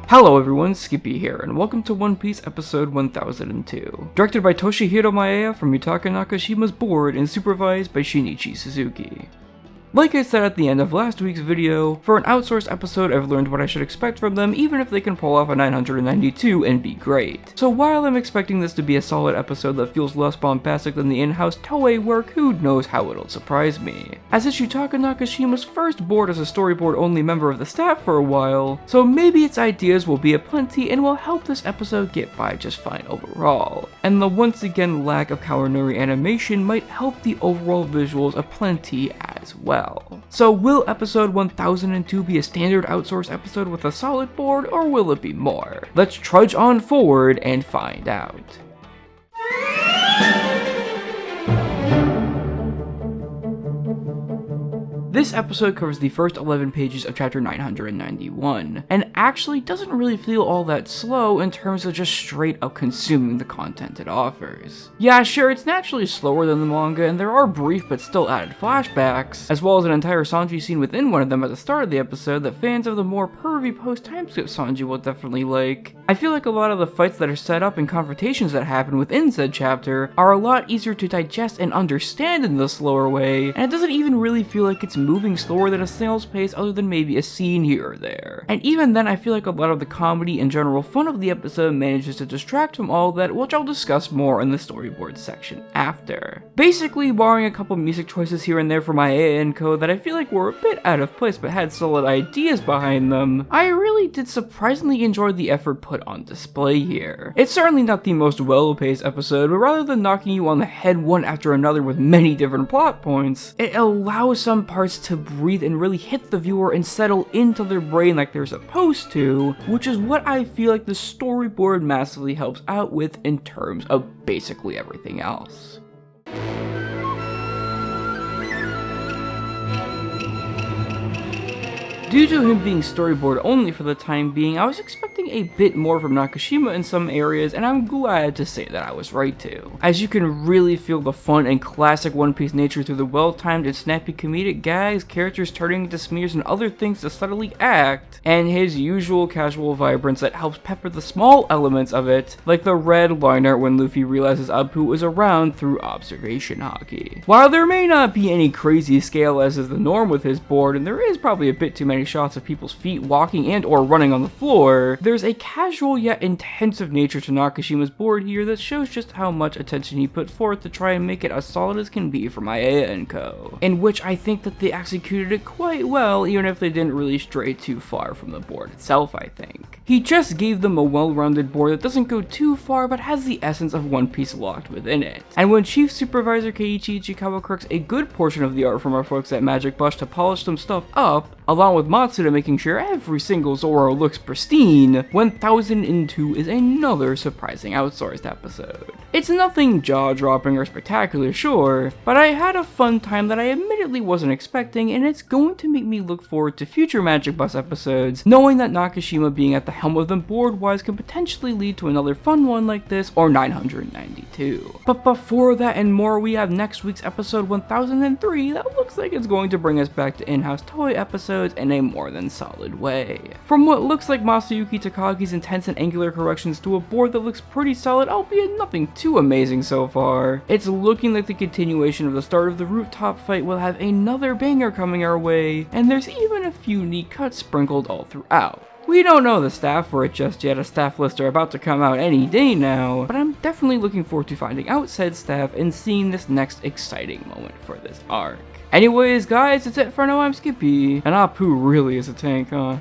Hello everyone, Skippy here, and welcome to One Piece episode 1002. Directed by Toshihiro Maeda from Yutaka Nakashima's board and supervised by Shinichi Suzuki. Like I said at the end of last week's video, for an outsourced episode I've learned what I should expect from them even if they can pull off a 992 and be great. So while I'm expecting this to be a solid episode that feels less bombastic than the in-house Toei work, who knows how it'll surprise me. As it's Yutaka Nakashima's first board as a storyboard only member of the staff for a while, so maybe its ideas will be aplenty and will help this episode get by just fine overall. And the once again lack of Kawanori animation might help the overall visuals aplenty as well. So will episode 1002 be a standard outsourced episode with a solid board, or will it be more? Let's trudge on forward and find out. This episode covers the first 11 pages of chapter 991, and actually doesn't really feel all that slow in terms of just straight up consuming the content it offers. Yeah, sure, it's naturally slower than the manga, and there are brief but still added flashbacks, as well as an entire Sanji scene within one of them at the start of the episode that fans of the more pervy post-timeskip Sanji will definitely like. I feel like a lot of the fights that are set up and confrontations that happen within said chapter are a lot easier to digest and understand in the slower way, and it doesn't even really feel like it's moving slower than a snail's pace other than maybe a scene here or there. And even then I feel like a lot of the comedy and general fun of the episode manages to distract from all that, which I'll discuss more in the storyboard section after. Basically, barring a couple music choices here and there from Maeda and co that I feel like were a bit out of place but had solid ideas behind them, I really did surprisingly enjoy the effort put on display here. It's certainly not the most well-paced episode, but rather than knocking you on the head one after another with many different plot points, it allows some parts to breathe and really hit the viewer and settle into their brain like they're supposed to, which is what I feel like the storyboard massively helps out with in terms of basically everything else. Due to him being storyboard only for the time being, I was expecting a bit more from Nakashima in some areas, and I'm glad to say that I was right too. As you can really feel the fun and classic One Piece nature through the well-timed and snappy comedic gags, characters turning into smears and other things to subtly act, and his usual casual vibrance that helps pepper the small elements of it, like the red line art when Luffy realizes Apu is around through observation hockey. While there may not be any crazy scale as is the norm with his board, and there is probably a bit too many shots of people's feet walking and or running on the floor, there's a casual yet intensive nature to Nakashima's board here that shows just how much attention he put forth to try and make it as solid as can be for Maeda and co, in which I think that they executed it quite well, even if they didn't really stray too far from the board itself, I think. He just gave them a well-rounded board that doesn't go too far but has the essence of One Piece locked within it. And when Chief Supervisor Keiichi Ichikawa crooks a good portion of the art from our folks at Magic Bush to polish some stuff up, along with Matsuda making sure every single Zoro looks pristine, 1002 is another surprising outsourced episode. It's nothing jaw-dropping or spectacular, sure, but I had a fun time that I admittedly wasn't expecting, and it's going to make me look forward to future Magic Bus episodes, knowing that Nakashima being at the helm of them board-wise can potentially lead to another fun one like this, or 992. But before that and more, we have next week's episode 1003 that looks like it's going to bring us back to in-house Toei episodes in a more than solid way. From what looks like Masayuki Takagi's intense and angular corrections to a board that looks pretty solid, albeit nothing too amazing so far, it's looking like the continuation of the start of the rooftop fight will have another banger coming our way, and there's even a few neat cuts sprinkled all throughout. We don't know the staff for it just yet, as staff lists are about to come out any day now, but I'm definitely looking forward to finding out said staff and seeing this next exciting moment for this arc. Anyways guys, that's it for now. I'm Skippy, and Apu really is a tank, huh?